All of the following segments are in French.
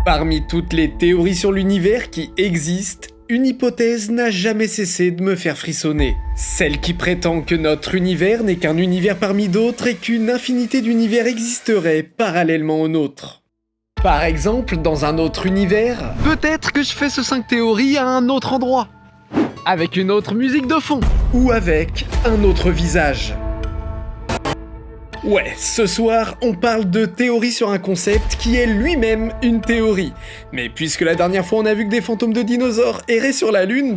Parmi toutes les théories sur l'univers qui existent, une hypothèse n'a jamais cessé de me faire frissonner. Celle qui prétend que notre univers n'est qu'un univers parmi d'autres et qu'une infinité d'univers existerait parallèlement au nôtre. Par exemple, dans un autre univers, peut-être que je fais ce 5 théories à un autre endroit, avec une autre musique de fond, ou avec un autre visage. Ouais, ce soir, on parle de théorie sur un concept qui est lui-même une théorie. Mais puisque la dernière fois on a vu que des fantômes de dinosaures erraient sur la Lune,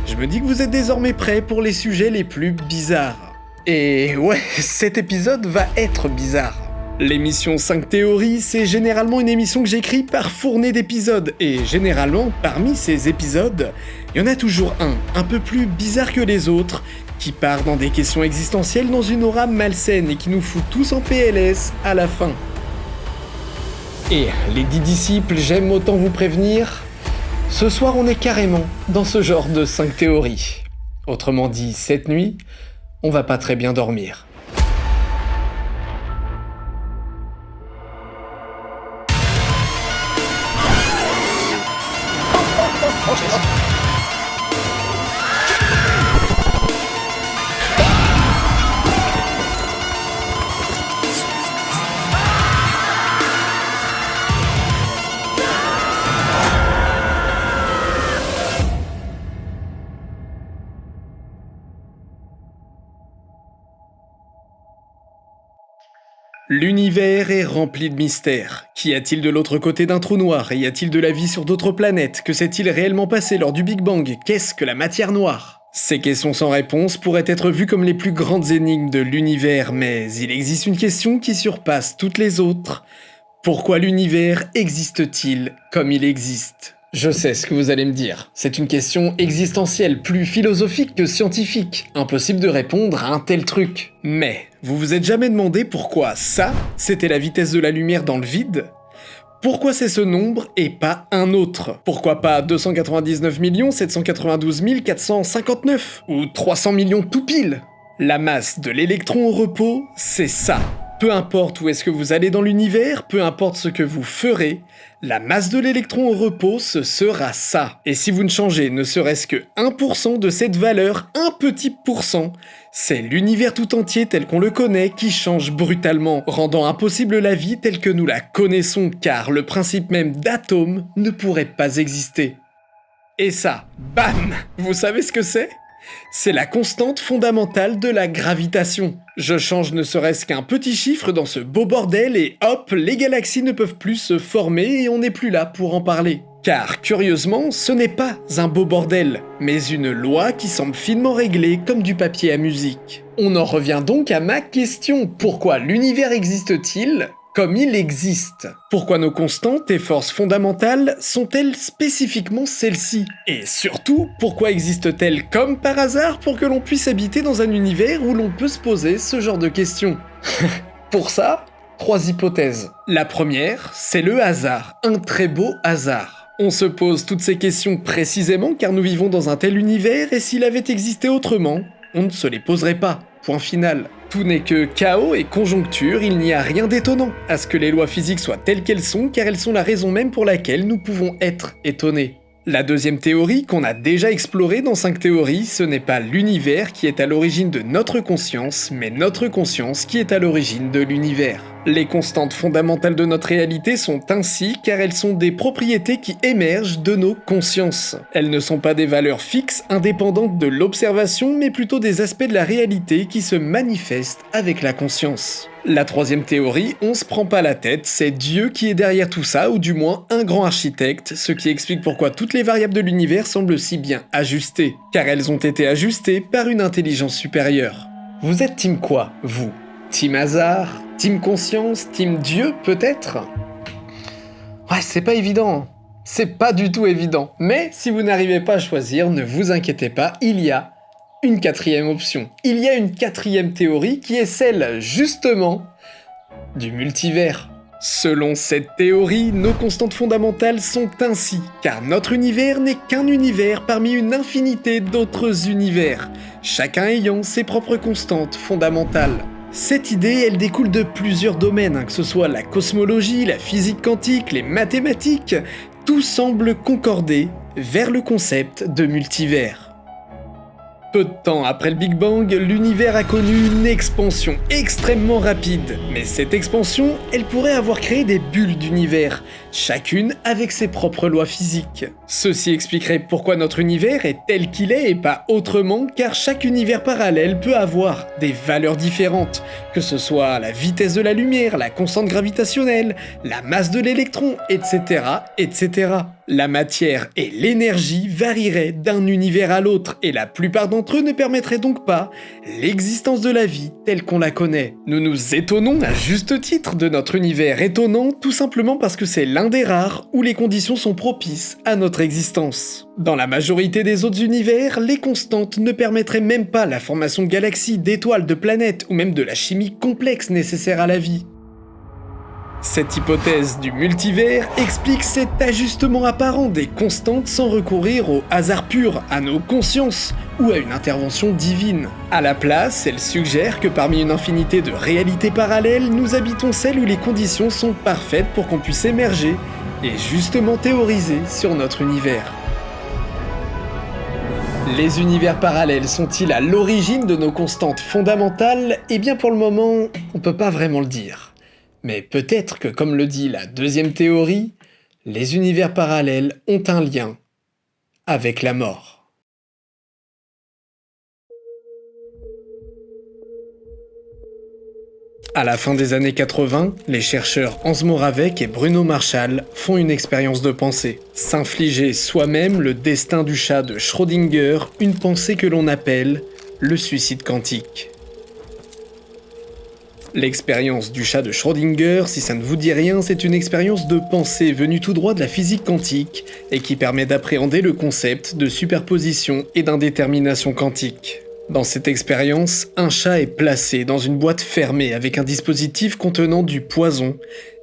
je me dis que vous êtes désormais prêts pour les sujets les plus bizarres. Et ouais, cet épisode va être bizarre. L'émission 5 théories, c'est généralement une émission que j'écris par fournée d'épisodes, et généralement, parmi ces épisodes, il y en a toujours un peu plus bizarre que les autres, qui part dans des questions existentielles dans une aura malsaine et qui nous fout tous en PLS à la fin. Et les 10 disciples, j'aime autant vous prévenir, ce soir on est carrément dans ce genre de 5 théories. Autrement dit, cette nuit, on va pas très bien dormir. L'univers est rempli de mystères. Qu'y a-t-il de l'autre côté d'un trou noir? Y a-t-il de la vie sur d'autres planètes? Que s'est-il réellement passé lors du Big Bang? Qu'est-ce que la matière noire? Ces questions sans réponse pourraient être vues comme les plus grandes énigmes de l'univers, mais il existe une question qui surpasse toutes les autres. Pourquoi l'univers existe-t-il comme il existe? Je sais ce que vous allez me dire. C'est une question existentielle, plus philosophique que scientifique. Impossible de répondre à un tel truc. Mais, vous vous êtes jamais demandé pourquoi ça, c'était la vitesse de la lumière dans le vide? Pourquoi c'est ce nombre et pas un autre? Pourquoi pas 299 792 459? Ou 300 millions tout pile? La masse de l'électron au repos, c'est ça. Peu importe où est-ce que vous allez dans l'univers, peu importe ce que vous ferez, la masse de l'électron au repos, ce sera ça. Et si vous ne changez ne serait-ce que 1% de cette valeur, un petit pourcent, c'est l'univers tout entier tel qu'on le connaît qui change brutalement, rendant impossible la vie telle que nous la connaissons, car le principe même d'atome ne pourrait pas exister. Et ça, bam! Vous savez ce que c'est? C'est la constante fondamentale de la gravitation. Je change ne serait-ce qu'un petit chiffre dans ce beau bordel et hop, les galaxies ne peuvent plus se former et on n'est plus là pour en parler. Car, curieusement, ce n'est pas un beau bordel, mais une loi qui semble finement réglée comme du papier à musique. On en revient donc à ma question, pourquoi l'univers existe-t-il comme il existe? Pourquoi nos constantes et forces fondamentales sont-elles spécifiquement celles-ci? Et surtout, pourquoi existent-elles comme par hasard pour que l'on puisse habiter dans un univers où l'on peut se poser ce genre de questions? Pour ça, 3 hypothèses. La première, c'est le hasard, un très beau hasard. On se pose toutes ces questions précisément car nous vivons dans un tel univers et s'il avait existé autrement, on ne se les poserait pas. Point final. Tout n'est que chaos et conjoncture, il n'y a rien d'étonnant à ce que les lois physiques soient telles qu'elles sont, car elles sont la raison même pour laquelle nous pouvons être étonnés. La deuxième théorie, qu'on a déjà explorée dans 5 théories, ce n'est pas l'univers qui est à l'origine de notre conscience, mais notre conscience qui est à l'origine de l'univers. Les constantes fondamentales de notre réalité sont ainsi car elles sont des propriétés qui émergent de nos consciences. Elles ne sont pas des valeurs fixes indépendantes de l'observation, mais plutôt des aspects de la réalité qui se manifestent avec la conscience. La troisième théorie, on se prend pas la tête, c'est Dieu qui est derrière tout ça, ou du moins un grand architecte, ce qui explique pourquoi toutes les variables de l'univers semblent si bien ajustées, car elles ont été ajustées par une intelligence supérieure. Vous êtes team quoi, vous? Team hasard? Team conscience? Team Dieu, peut-être? Ouais, c'est pas évident. C'est pas du tout évident. Mais si vous n'arrivez pas à choisir, ne vous inquiétez pas, il y a une 4e option. Il y a une 4e théorie qui est celle, justement, du multivers. Selon cette théorie, nos constantes fondamentales sont ainsi, car notre univers n'est qu'un univers parmi une infinité d'autres univers, chacun ayant ses propres constantes fondamentales. Cette idée, elle découle de plusieurs domaines, que ce soit la cosmologie, la physique quantique, les mathématiques, tout semble concorder vers le concept de multivers. Peu de temps après le Big Bang, l'univers a connu une expansion extrêmement rapide. Mais cette expansion, elle pourrait avoir créé des bulles d'univers, chacune avec ses propres lois physiques. Ceci expliquerait pourquoi notre univers est tel qu'il est et pas autrement, car chaque univers parallèle peut avoir des valeurs différentes, que ce soit la vitesse de la lumière, la constante gravitationnelle, la masse de l'électron, etc., etc. La matière et l'énergie varieraient d'un univers à l'autre et la plupart d'entre eux ne permettraient donc pas l'existence de la vie telle qu'on la connaît. Nous nous étonnons à juste titre de notre univers étonnant tout simplement parce que c'est l'un des rares où les conditions sont propices à notre existence. Dans la majorité des autres univers, les constantes ne permettraient même pas la formation de galaxies, d'étoiles, de planètes ou même de la chimie complexe nécessaire à la vie. Cette hypothèse du multivers explique cet ajustement apparent des constantes sans recourir au hasard pur, à nos consciences ou à une intervention divine. À la place, elle suggère que parmi une infinité de réalités parallèles, nous habitons celle où les conditions sont parfaites pour qu'on puisse émerger et justement théoriser sur notre univers. Les univers parallèles sont-ils à l'origine de nos constantes fondamentales ? Eh bien pour le moment, on peut pas vraiment le dire. Mais peut-être que, comme le dit la deuxième théorie, les univers parallèles ont un lien avec la mort. À la fin des années 80, les chercheurs Hans Moravec et Bruno Marshall font une expérience de pensée. S'infliger soi-même le destin du chat de Schrödinger, une pensée que l'on appelle le suicide quantique. L'expérience du chat de Schrödinger, si ça ne vous dit rien, c'est une expérience de pensée venue tout droit de la physique quantique et qui permet d'appréhender le concept de superposition et d'indétermination quantique. Dans cette expérience, un chat est placé dans une boîte fermée avec un dispositif contenant du poison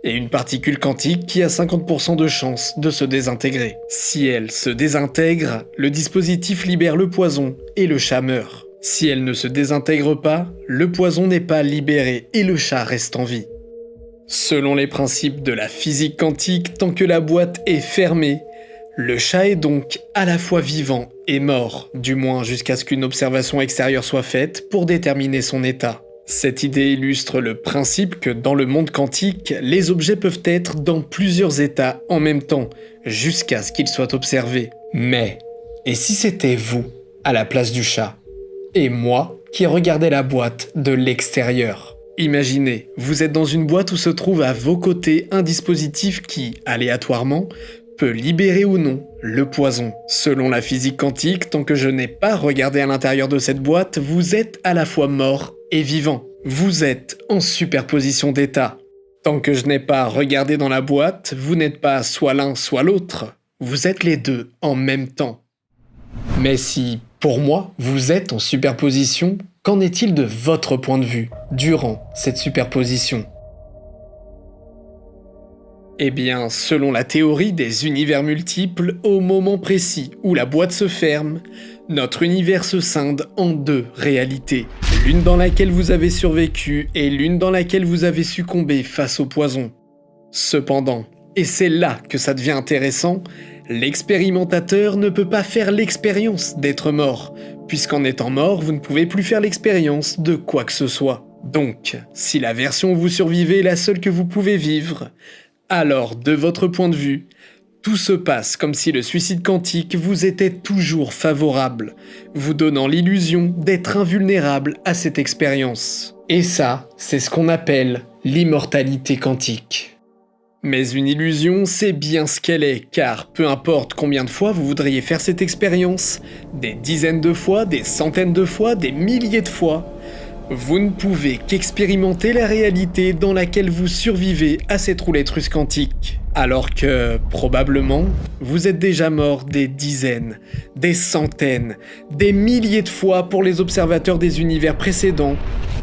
et une particule quantique qui a 50% de chance de se désintégrer. Si elle se désintègre, le dispositif libère le poison et le chat meurt. Si elle ne se désintègre pas, le poison n'est pas libéré et le chat reste en vie. Selon les principes de la physique quantique, tant que la boîte est fermée, le chat est donc à la fois vivant et mort, du moins jusqu'à ce qu'une observation extérieure soit faite pour déterminer son état. Cette idée illustre le principe que dans le monde quantique, les objets peuvent être dans plusieurs états en même temps, jusqu'à ce qu'ils soient observés. Mais, et si c'était vous, à la place du chat ? Et moi, qui regardais la boîte de l'extérieur. Imaginez, vous êtes dans une boîte où se trouve à vos côtés un dispositif qui, aléatoirement, peut libérer ou non le poison. Selon la physique quantique, tant que je n'ai pas regardé à l'intérieur de cette boîte, vous êtes à la fois mort et vivant. Vous êtes en superposition d'états. Tant que je n'ai pas regardé dans la boîte, vous n'êtes pas soit l'un soit l'autre. Vous êtes les deux en même temps. Mais si, pour moi, vous êtes en superposition, qu'en est-il de votre point de vue durant cette superposition ? Eh bien, selon la théorie des univers multiples, au moment précis où la boîte se ferme, notre univers se scinde en deux réalités. L'une dans laquelle vous avez survécu et l'une dans laquelle vous avez succombé face au poison. Cependant, et c'est là que ça devient intéressant, l'expérimentateur ne peut pas faire l'expérience d'être mort, puisqu'en étant mort, vous ne pouvez plus faire l'expérience de quoi que ce soit. Donc, si la version où vous survivez est la seule que vous pouvez vivre, alors, de votre point de vue, tout se passe comme si le suicide quantique vous était toujours favorable, vous donnant l'illusion d'être invulnérable à cette expérience. Et ça, c'est ce qu'on appelle l'immortalité quantique. Mais une illusion, c'est bien ce qu'elle est, car peu importe combien de fois vous voudriez faire cette expérience, des dizaines de fois, des centaines de fois, des milliers de fois, vous ne pouvez qu'expérimenter la réalité dans laquelle vous survivez à cette roulette russe quantique. Alors que, probablement, vous êtes déjà mort des dizaines, des centaines, des milliers de fois pour les observateurs des univers précédents,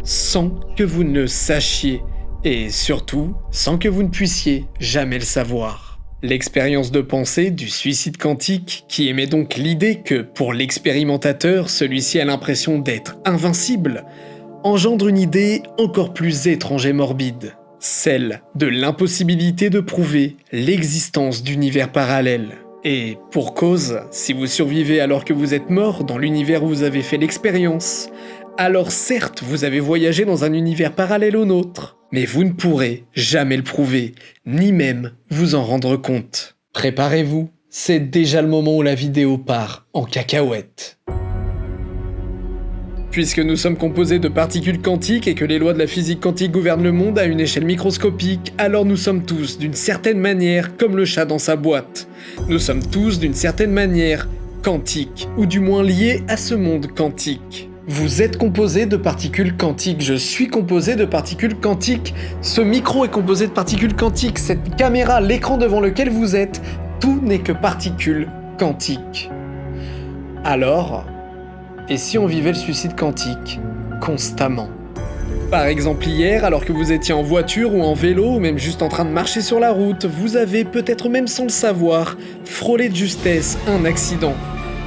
sans que vous ne le sachiez. Et surtout, sans que vous ne puissiez jamais le savoir. L'expérience de pensée du suicide quantique, qui émet donc l'idée que, pour l'expérimentateur, celui-ci a l'impression d'être invincible, engendre une idée encore plus étrange et morbide, celle de l'impossibilité de prouver l'existence d'univers parallèles. Et pour cause, si vous survivez alors que vous êtes mort dans l'univers où vous avez fait l'expérience, alors certes, vous avez voyagé dans un univers parallèle au nôtre, mais vous ne pourrez jamais le prouver, ni même vous en rendre compte. Préparez-vous, c'est déjà le moment où la vidéo part en cacahuète. Puisque nous sommes composés de particules quantiques et que les lois de la physique quantique gouvernent le monde à une échelle microscopique, alors nous sommes tous, d'une certaine manière, comme le chat dans sa boîte. Nous sommes tous, d'une certaine manière, quantiques, ou du moins liés à ce monde quantique. Vous êtes composé de particules quantiques, je suis composé de particules quantiques, ce micro est composé de particules quantiques, cette caméra, l'écran devant lequel vous êtes, tout n'est que particules quantiques. Alors, et si on vivait le suicide quantique constamment? Par exemple hier, alors que vous étiez en voiture ou en vélo, ou même juste en train de marcher sur la route, vous avez, peut-être même sans le savoir, frôlé de justesse un accident.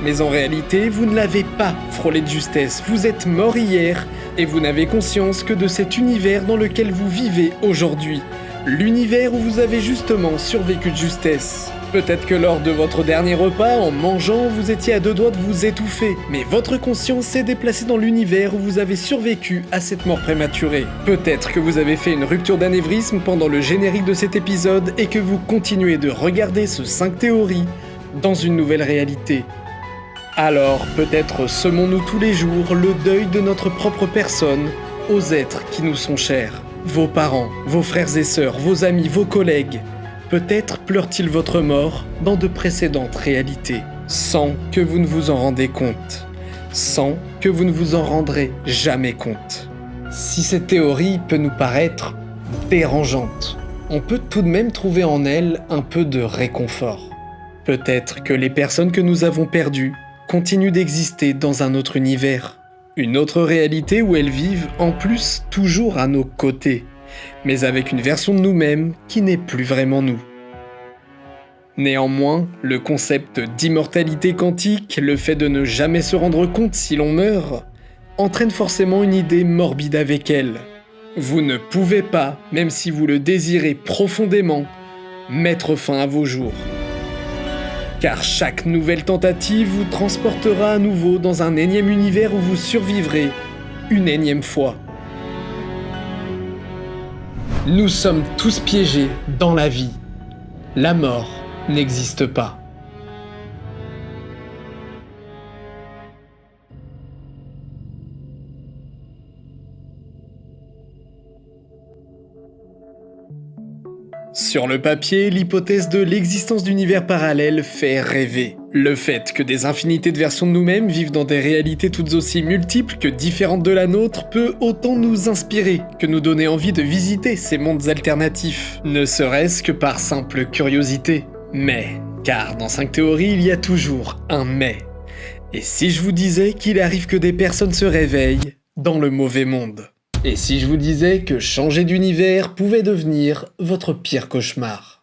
Mais en réalité, vous ne l'avez pas frôlé de justesse, vous êtes mort hier, et vous n'avez conscience que de cet univers dans lequel vous vivez aujourd'hui. L'univers où vous avez justement survécu de justesse. Peut-être que lors de votre dernier repas, en mangeant, vous étiez à deux doigts de vous étouffer, mais votre conscience s'est déplacée dans l'univers où vous avez survécu à cette mort prématurée. Peut-être que vous avez fait une rupture d'anévrisme pendant le générique de cet épisode et que vous continuez de regarder ce 5 théories dans une nouvelle réalité. Alors, peut-être semons-nous tous les jours le deuil de notre propre personne aux êtres qui nous sont chers. Vos parents, vos frères et sœurs, vos amis, vos collègues. Peut-être pleure-t-il votre mort dans de précédentes réalités, sans que vous ne vous en rendez compte, sans que vous ne vous en rendrez jamais compte. Si cette théorie peut nous paraître dérangeante, on peut tout de même trouver en elle un peu de réconfort. Peut-être que les personnes que nous avons perdues continuent d'exister dans un autre univers, une autre réalité où elles vivent en plus toujours à nos côtés, mais avec une version de nous-mêmes qui n'est plus vraiment nous. Néanmoins, le concept d'immortalité quantique, le fait de ne jamais se rendre compte si l'on meurt, entraîne forcément une idée morbide avec elle. Vous ne pouvez pas, même si vous le désirez profondément, mettre fin à vos jours. Car chaque nouvelle tentative vous transportera à nouveau dans un énième univers où vous survivrez une énième fois. Nous sommes tous piégés dans la vie. La mort n'existe pas. Sur le papier, l'hypothèse de l'existence d'univers parallèles fait rêver. Le fait que des infinités de versions de nous-mêmes vivent dans des réalités toutes aussi multiples que différentes de la nôtre peut autant nous inspirer que nous donner envie de visiter ces mondes alternatifs, ne serait-ce que par simple curiosité. Mais, car dans 5 théories, il y a toujours un mais. Et si je vous disais qu'il arrive que des personnes se réveillent dans le mauvais monde ? Et si je vous disais que changer d'univers pouvait devenir votre pire cauchemar?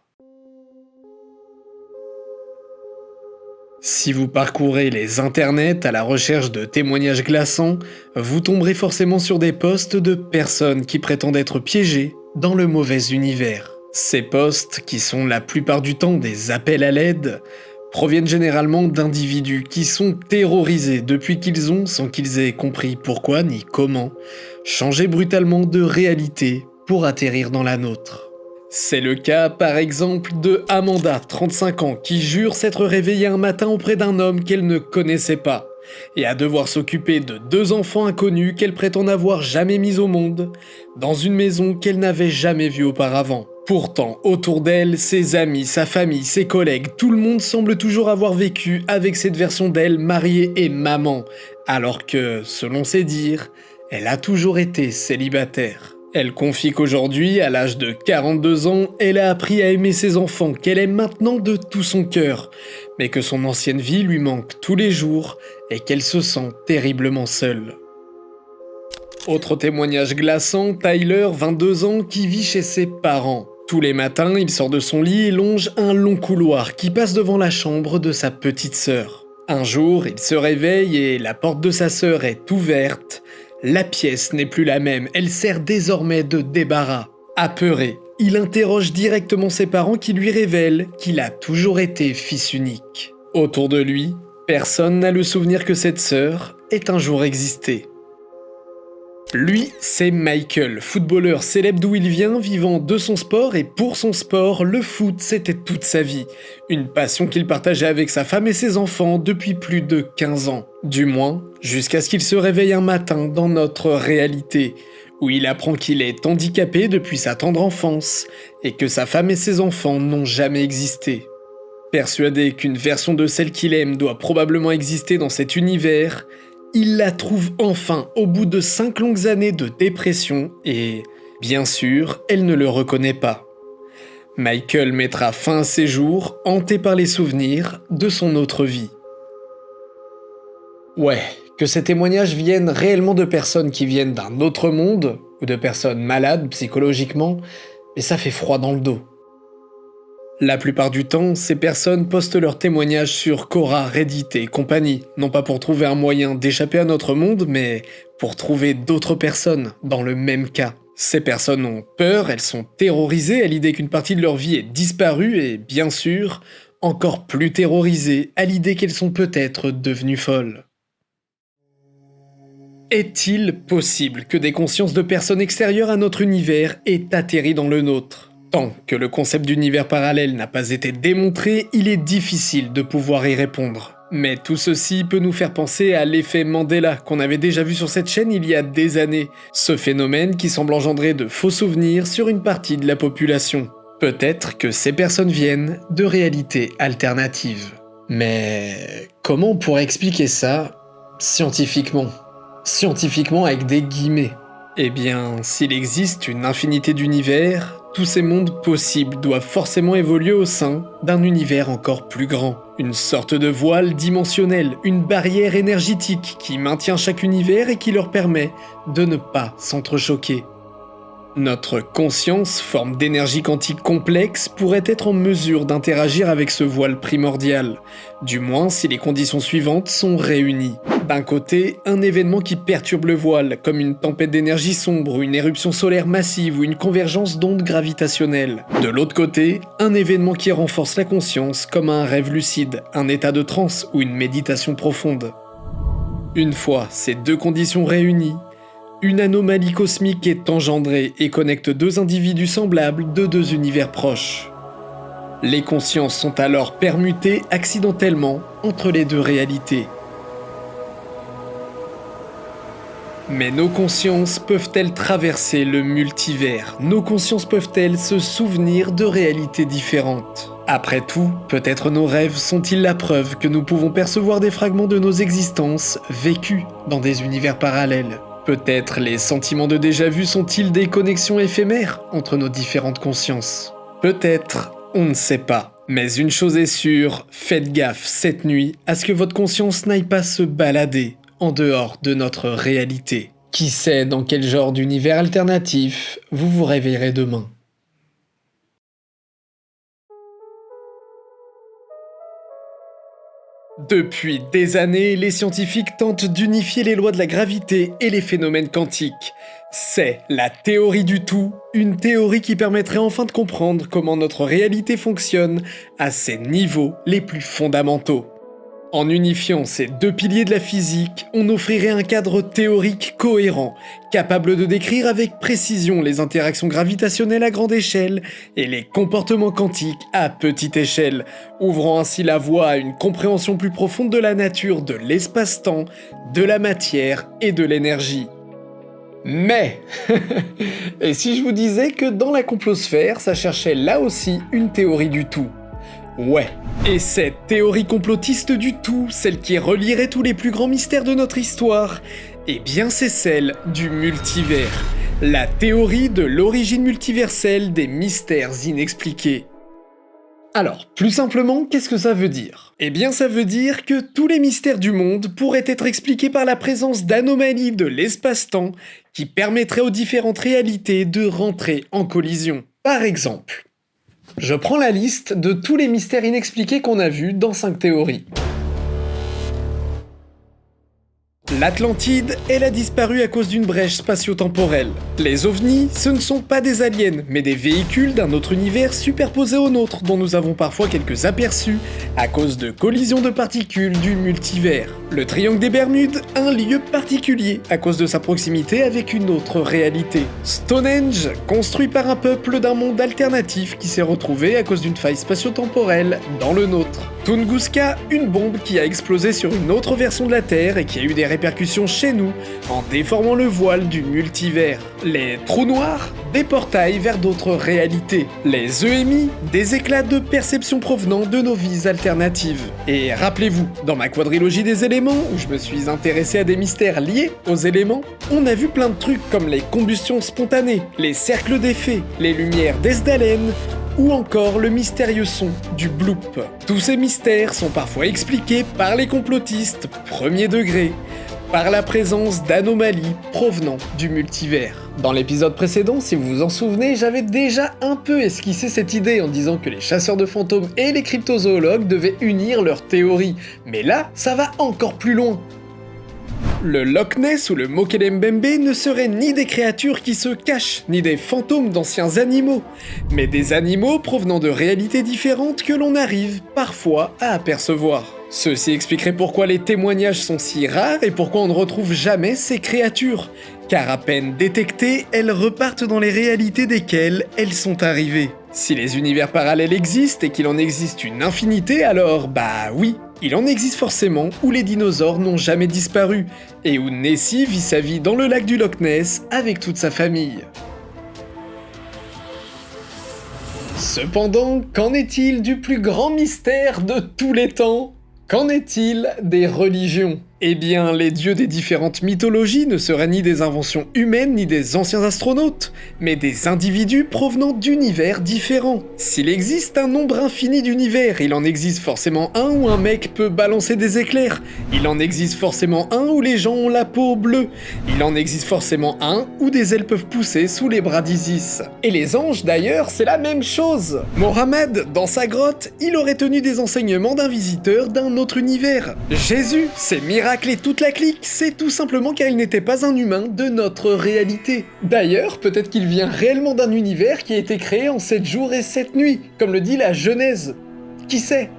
Si vous parcourez les internets à la recherche de témoignages glaçants, vous tomberez forcément sur des posts de personnes qui prétendent être piégées dans le mauvais univers. Ces posts, qui sont la plupart du temps des appels à l'aide, proviennent généralement d'individus qui sont terrorisés depuis qu'ils ont, sans qu'ils aient compris pourquoi ni comment, changé brutalement de réalité pour atterrir dans la nôtre. C'est le cas, par exemple, de Amanda, 35 ans, qui jure s'être réveillée un matin auprès d'un homme qu'elle ne connaissait pas, et à devoir s'occuper de 2 enfants inconnus qu'elle prétend n'avoir jamais mis au monde, dans une maison qu'elle n'avait jamais vue auparavant. Pourtant, autour d'elle, ses amis, sa famille, ses collègues, tout le monde semble toujours avoir vécu avec cette version d'elle mariée et maman, alors que, selon ses dires, elle a toujours été célibataire. Elle confie qu'aujourd'hui, à l'âge de 42 ans, elle a appris à aimer ses enfants, qu'elle aime maintenant de tout son cœur, mais que son ancienne vie lui manque tous les jours et qu'elle se sent terriblement seule. Autre témoignage glaçant, Tyler, 22 ans, qui vit chez ses parents. Tous les matins, il sort de son lit et longe un long couloir qui passe devant la chambre de sa petite sœur. Un jour, il se réveille et la porte de sa sœur est ouverte. La pièce n'est plus la même, elle sert désormais de débarras. Apeuré, il interroge directement ses parents qui lui révèlent qu'il a toujours été fils unique. Autour de lui, personne n'a le souvenir que cette sœur ait un jour existé. Lui, c'est Michael, footballeur célèbre d'où il vient, vivant de son sport et pour son sport, le foot, c'était toute sa vie. Une passion qu'il partageait avec sa femme et ses enfants depuis plus de 15 ans. Du moins, jusqu'à ce qu'il se réveille un matin dans notre réalité, où il apprend qu'il est handicapé depuis sa tendre enfance et que sa femme et ses enfants n'ont jamais existé. Persuadé qu'une version de celle qu'il aime doit probablement exister dans cet univers, il la trouve enfin au bout de 5 longues années de dépression et, bien sûr, elle ne le reconnaît pas. Michael mettra fin à ses jours, hanté par les souvenirs de son autre vie. Ouais, que ces témoignages viennent réellement de personnes qui viennent d'un autre monde, ou de personnes malades psychologiquement, mais ça fait froid dans le dos. La plupart du temps, ces personnes postent leurs témoignages sur Quora, Reddit et compagnie, non pas pour trouver un moyen d'échapper à notre monde, mais pour trouver d'autres personnes dans le même cas. Ces personnes ont peur, elles sont terrorisées à l'idée qu'une partie de leur vie est disparue et, bien sûr, encore plus terrorisées à l'idée qu'elles sont peut-être devenues folles. Est-il possible que des consciences de personnes extérieures à notre univers aient atterri dans le nôtre ? Tant que le concept d'univers parallèle n'a pas été démontré, il est difficile de pouvoir y répondre. Mais tout ceci peut nous faire penser à l'effet Mandela qu'on avait déjà vu sur cette chaîne il y a des années, ce phénomène qui semble engendrer de faux souvenirs sur une partie de la population. Peut-être que ces personnes viennent de réalités alternatives. Mais comment on pourrait expliquer ça scientifiquement ? Scientifiquement avec des guillemets. Eh bien, s'il existe une infinité d'univers, tous ces mondes possibles doivent forcément évoluer au sein d'un univers encore plus grand. Une sorte de voile dimensionnel, une barrière énergétique qui maintient chaque univers et qui leur permet de ne pas s'entrechoquer. Notre conscience, forme d'énergie quantique complexe, pourrait être en mesure d'interagir avec ce voile primordial, du moins si les conditions suivantes sont réunies. D'un côté, un événement qui perturbe le voile, comme une tempête d'énergie sombre, une éruption solaire massive ou une convergence d'ondes gravitationnelles. De l'autre côté, un événement qui renforce la conscience, comme un rêve lucide, un état de transe ou une méditation profonde. Une fois ces deux conditions réunies, une anomalie cosmique est engendrée et connecte deux individus semblables de deux univers proches. Les consciences sont alors permutées accidentellement entre les deux réalités. Mais nos consciences peuvent-elles traverser le multivers ? Nos consciences peuvent-elles se souvenir de réalités différentes ? Après tout, peut-être nos rêves sont-ils la preuve que nous pouvons percevoir des fragments de nos existences vécues dans des univers parallèles ? Peut-être les sentiments de déjà-vu sont-ils des connexions éphémères entre nos différentes consciences ? Peut-être, on ne sait pas. Mais une chose est sûre, faites gaffe cette nuit à ce que votre conscience n'aille pas se balader en dehors de notre réalité. Qui sait dans quel genre d'univers alternatif vous vous réveillerez demain ? Depuis des années, les scientifiques tentent d'unifier les lois de la gravité et les phénomènes quantiques. C'est la théorie du tout, une théorie qui permettrait enfin de comprendre comment notre réalité fonctionne à ses niveaux les plus fondamentaux. En unifiant ces deux piliers de la physique, on offrirait un cadre théorique cohérent, capable de décrire avec précision les interactions gravitationnelles à grande échelle et les comportements quantiques à petite échelle, ouvrant ainsi la voie à une compréhension plus profonde de la nature de l'espace-temps, de la matière et de l'énergie. Mais, et si je vous disais que dans la complosphère, ça cherchait là aussi une théorie du tout ? Ouais, et cette théorie complotiste du tout, celle qui relierait tous les plus grands mystères de notre histoire, eh bien c'est celle du multivers, la théorie de l'origine multiverselle des mystères inexpliqués. Alors, plus simplement, qu'est-ce que ça veut dire ? Eh bien ça veut dire que tous les mystères du monde pourraient être expliqués par la présence d'anomalies de l'espace-temps qui permettraient aux différentes réalités de rentrer en collision. Par exemple, je prends la liste de tous les mystères inexpliqués qu'on a vus dans 5 théories. L'Atlantide, elle a disparu à cause d'une brèche spatio-temporelle. Les ovnis, ce ne sont pas des aliens, mais des véhicules d'un autre univers superposés au nôtre, dont nous avons parfois quelques aperçus à cause de collisions de particules du multivers. Le triangle des Bermudes, un lieu particulier à cause de sa proximité avec une autre réalité. Stonehenge, construit par un peuple d'un monde alternatif qui s'est retrouvé à cause d'une faille spatio-temporelle dans le nôtre. Tunguska, une bombe qui a explosé sur une autre version de la Terre et qui a eu des répercussions chez nous en déformant le voile du multivers. Les trous noirs, des portails vers d'autres réalités. Les EMI, des éclats de perception provenant de nos vies alternatives. Et rappelez-vous, dans ma quadrilogie des éléments, où je me suis intéressé à des mystères liés aux éléments, on a vu plein de trucs comme les combustions spontanées, les cercles d'effet, les lumières d'Esdalen, ou encore le mystérieux son du bloop. Tous ces mystères sont parfois expliqués par les complotistes premier degré, par la présence d'anomalies provenant du multivers. Dans l'épisode précédent, si vous vous en souvenez, j'avais déjà un peu esquissé cette idée en disant que les chasseurs de fantômes et les cryptozoologues devaient unir leurs théories. Mais là, ça va encore plus loin. Le Loch Ness ou le Mokelembembe ne seraient ni des créatures qui se cachent, ni des fantômes d'anciens animaux, mais des animaux provenant de réalités différentes que l'on arrive parfois à apercevoir. Ceci expliquerait pourquoi les témoignages sont si rares et pourquoi on ne retrouve jamais ces créatures, car à peine détectées, elles repartent dans les réalités desquelles elles sont arrivées. Si les univers parallèles existent et qu'il en existe une infinité, alors bah oui, il en existe forcément où les dinosaures n'ont jamais disparu, et où Nessie vit sa vie dans le lac du Loch Ness avec toute sa famille. Cependant, qu'en est-il du plus grand mystère de tous les temps ? Qu'en est-il des religions ? Eh bien, les dieux des différentes mythologies ne seraient ni des inventions humaines ni des anciens astronautes, mais des individus provenant d'univers différents. S'il existe un nombre infini d'univers, il en existe forcément un où un mec peut balancer des éclairs, il en existe forcément un où les gens ont la peau bleue, il en existe forcément un où des ailes peuvent pousser sous les bras d'Isis. Et les anges d'ailleurs, c'est la même chose. Mohammed, dans sa grotte, il aurait tenu des enseignements d'un visiteur d'un autre univers. Jésus, c'est miracle et toute la clique, c'est tout simplement car il n'était pas un humain de notre réalité. D'ailleurs, peut-être qu'il vient réellement d'un univers qui a été créé en 7 jours et 7 nuits, comme le dit la Genèse. Qui sait ?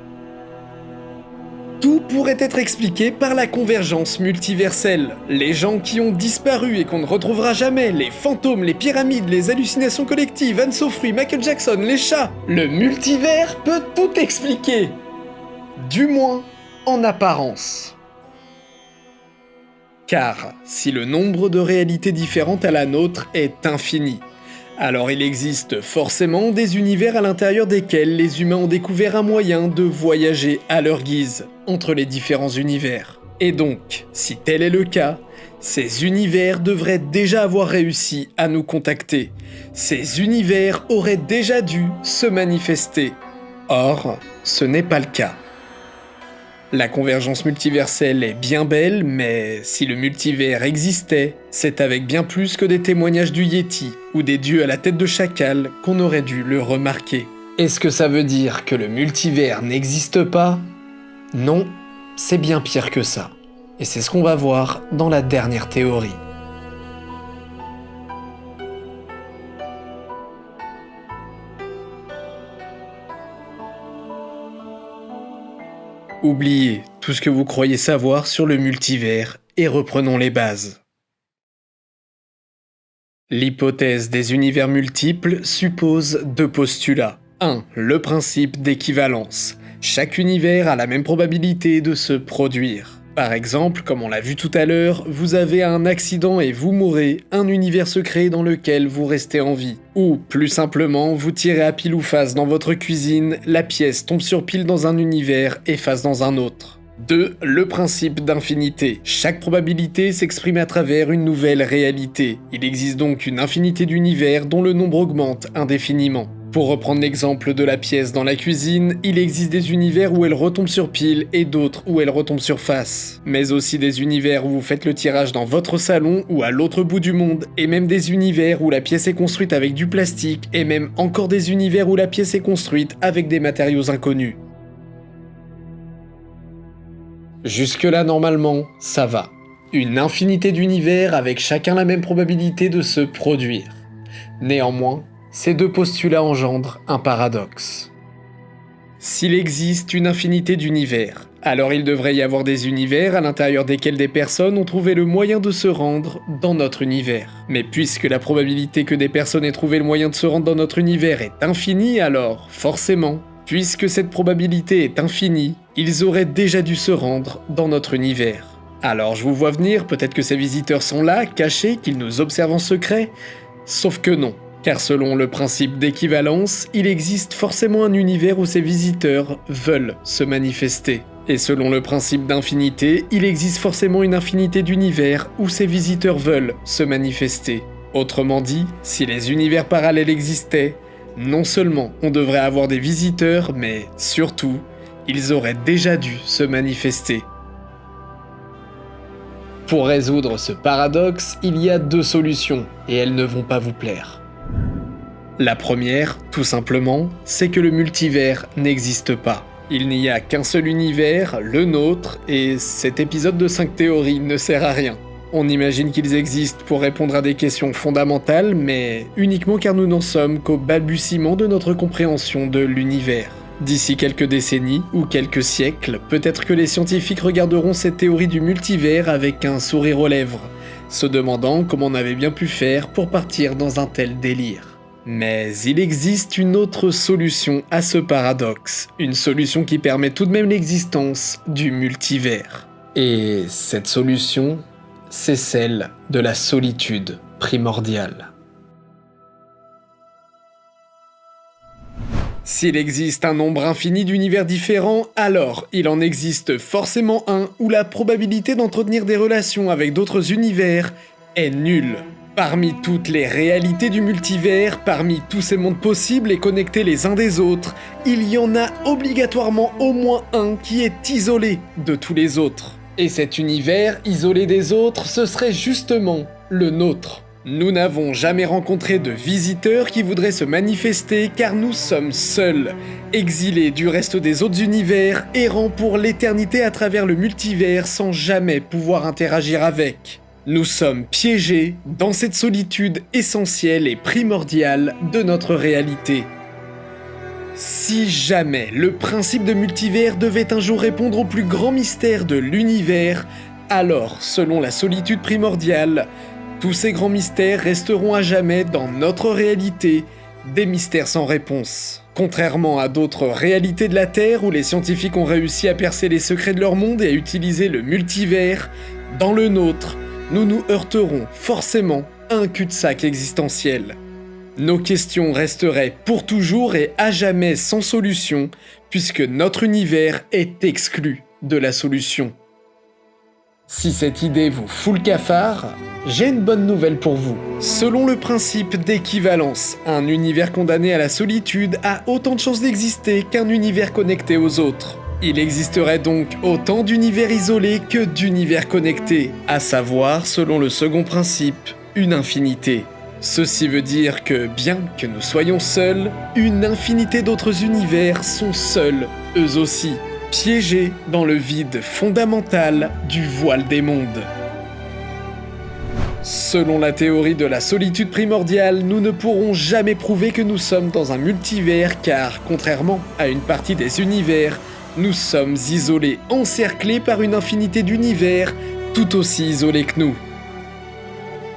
Tout pourrait être expliqué par la convergence multiverselle. Les gens qui ont disparu et qu'on ne retrouvera jamais, les fantômes, les pyramides, les hallucinations collectives, Anne Sofri, Michael Jackson, les chats. Le multivers peut tout expliquer. Du moins, en apparence. Car si le nombre de réalités différentes à la nôtre est infini, alors il existe forcément des univers à l'intérieur desquels les humains ont découvert un moyen de voyager à leur guise entre les différents univers. Et donc, si tel est le cas, ces univers devraient déjà avoir réussi à nous contacter. Ces univers auraient déjà dû se manifester. Or, ce n'est pas le cas. La convergence multiverselle est bien belle, mais si le multivers existait, c'est avec bien plus que des témoignages du Yéti ou des dieux à la tête de chacal qu'on aurait dû le remarquer. Est-ce que ça veut dire que le multivers n'existe pas ? Non, c'est bien pire que ça. Et c'est ce qu'on va voir dans la dernière théorie. Oubliez tout ce que vous croyez savoir sur le multivers et reprenons les bases. L'hypothèse des univers multiples suppose 2 postulats. 1. Le principe d'équivalence. Chaque univers a la même probabilité de se produire. Par exemple, comme on l'a vu tout à l'heure, vous avez un accident et vous mourrez, un univers se crée dans lequel vous restez en vie. Ou, plus simplement, vous tirez à pile ou face dans votre cuisine, la pièce tombe sur pile dans un univers et face dans un autre. 2. Le principe d'infinité. Chaque probabilité s'exprime à travers une nouvelle réalité. Il existe donc une infinité d'univers dont le nombre augmente indéfiniment. Pour reprendre l'exemple de la pièce dans la cuisine, il existe des univers où elle retombe sur pile et d'autres où elle retombe sur face. Mais aussi des univers où vous faites le tirage dans votre salon ou à l'autre bout du monde, et même des univers où la pièce est construite avec du plastique, et même encore des univers où la pièce est construite avec des matériaux inconnus. Jusque-là, normalement, ça va. Une infinité d'univers avec chacun la même probabilité de se produire. Néanmoins, ces deux postulats engendrent un paradoxe. S'il existe une infinité d'univers, alors il devrait y avoir des univers à l'intérieur desquels des personnes ont trouvé le moyen de se rendre dans notre univers. Mais puisque la probabilité que des personnes aient trouvé le moyen de se rendre dans notre univers est infinie, alors, forcément, puisque cette probabilité est infinie, ils auraient déjà dû se rendre dans notre univers. Alors je vous vois venir, peut-être que ces visiteurs sont là, cachés, qu'ils nous observent en secret. Sauf que non, car selon le principe d'équivalence, il existe forcément un univers où ces visiteurs veulent se manifester. Et selon le principe d'infinité, il existe forcément une infinité d'univers où ces visiteurs veulent se manifester. Autrement dit, si les univers parallèles existaient, non seulement on devrait avoir des visiteurs, mais surtout, ils auraient déjà dû se manifester. Pour résoudre ce paradoxe, il y a deux solutions, et elles ne vont pas vous plaire. La première, tout simplement, c'est que le multivers n'existe pas. Il n'y a qu'un seul univers, le nôtre, et cet épisode de 5 théories ne sert à rien. On imagine qu'ils existent pour répondre à des questions fondamentales, mais uniquement car nous n'en sommes qu'au balbutiement de notre compréhension de l'univers. D'ici quelques décennies ou quelques siècles, peut-être que les scientifiques regarderont cette théorie du multivers avec un sourire aux lèvres, se demandant comment on avait bien pu faire pour partir dans un tel délire. Mais il existe une autre solution à ce paradoxe, une solution qui permet tout de même l'existence du multivers. Et cette solution, c'est celle de la solitude primordiale. S'il existe un nombre infini d'univers différents, alors il en existe forcément un où la probabilité d'entretenir des relations avec d'autres univers est nulle. Parmi toutes les réalités du multivers, parmi tous ces mondes possibles et connectés les uns des autres, il y en a obligatoirement au moins un qui est isolé de tous les autres. Et cet univers isolé des autres, ce serait justement le nôtre. Nous n'avons jamais rencontré de visiteurs qui voudraient se manifester car nous sommes seuls, exilés du reste des autres univers, errant pour l'éternité à travers le multivers sans jamais pouvoir interagir avec. Nous sommes piégés dans cette solitude essentielle et primordiale de notre réalité. Si jamais le principe de multivers devait un jour répondre au plus grand mystère de l'univers, alors, selon la solitude primordiale, tous ces grands mystères resteront à jamais dans notre réalité, des mystères sans réponse. Contrairement à d'autres réalités de la Terre où les scientifiques ont réussi à percer les secrets de leur monde et à utiliser le multivers, dans le nôtre, nous nous heurterons forcément à un cul-de-sac existentiel. Nos questions resteraient pour toujours et à jamais sans solution, puisque notre univers est exclu de la solution. Si cette idée vous fout le cafard, j'ai une bonne nouvelle pour vous. Selon le principe d'équivalence, un univers condamné à la solitude a autant de chances d'exister qu'un univers connecté aux autres. Il existerait donc autant d'univers isolés que d'univers connectés, à savoir, selon le second principe, une infinité. Ceci veut dire que, bien que nous soyons seuls, une infinité d'autres univers sont seuls, eux aussi, piégés dans le vide fondamental du voile des mondes. Selon la théorie de la solitude primordiale, nous ne pourrons jamais prouver que nous sommes dans un multivers car, contrairement à une partie des univers, nous sommes isolés, encerclés par une infinité d'univers tout aussi isolés que nous.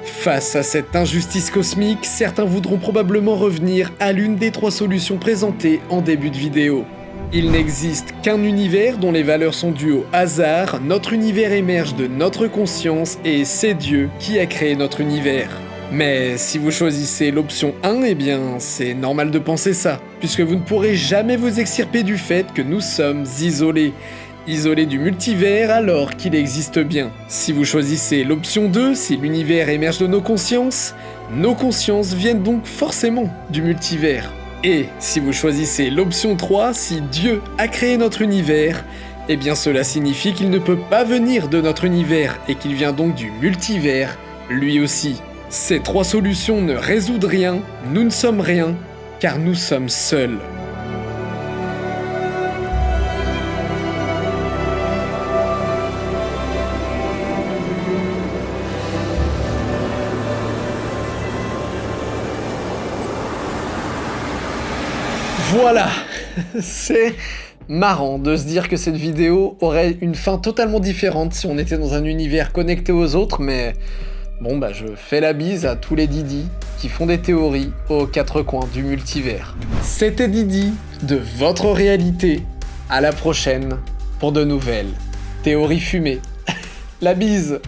Face à cette injustice cosmique, certains voudront probablement revenir à l'une des 3 solutions présentées en début de vidéo. Il n'existe qu'un univers dont les valeurs sont dues au hasard, notre univers émerge de notre conscience et c'est Dieu qui a créé notre univers. Mais si vous choisissez l'option 1, eh bien c'est normal de penser ça, puisque vous ne pourrez jamais vous extirper du fait que nous sommes isolés. Isolés du multivers alors qu'il existe bien. Si vous choisissez l'option 2, si l'univers émerge de nos consciences viennent donc forcément du multivers. Et si vous choisissez l'option 3, si Dieu a créé notre univers, eh bien cela signifie qu'il ne peut pas venir de notre univers et qu'il vient donc du multivers, lui aussi. Ces 3 solutions ne résoudent rien, nous ne sommes rien, car nous sommes seuls. Voilà. C'est marrant de se dire que cette vidéo aurait une fin totalement différente si on était dans un univers connecté aux autres, mais bon bah je fais la bise à tous les Didi qui font des théories aux quatre coins du multivers. C'était Didi de votre réalité. À la prochaine pour de nouvelles théories fumées. La bise.